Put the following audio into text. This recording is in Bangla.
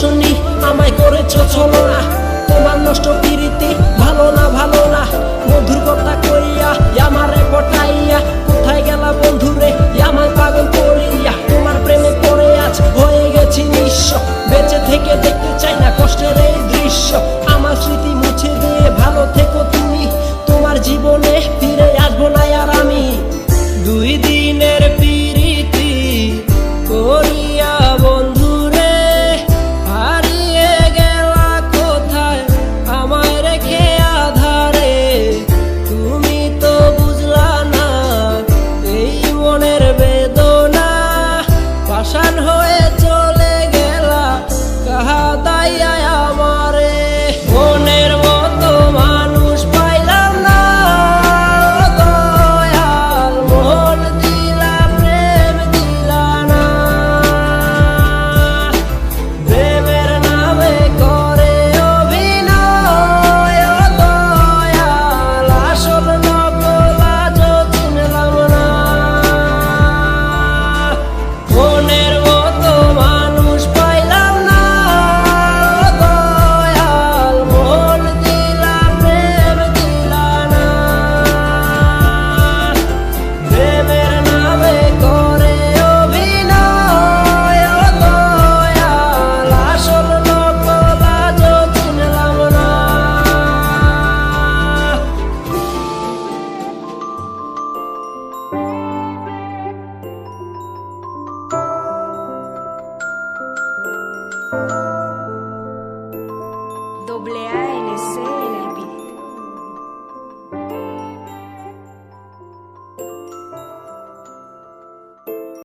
ভালোবাসনি, আমায় করেছো ছলনা। তোমার নষ্ট প্রীতি ভালো না, ভালো না। মধুর কথা কইয়া আমারে পটাইয়া কোথায় গেলা বন্ধুরে আমায় পাগল করিয়া। তোমার প্রেমে পড়ে আজ হয়ে গেছি নিঃস্ব, বেঁচে থেকে দেখতে চাই না কষ্টের এই দৃশ্য। আমার স্মৃতি মুছে দিয়ে ভালো থেকো তুমি, তোমার জীবনে ফিরে আসবো না আর আমি। 2 দিনের প্রীতি করিয়া বন্ধুরে হারিয়ে গেলা কোথায় আমায় রেখে আধারে। তুমি তো বুঝলা না এই মনের বেদনা, পাষাণ হয়ে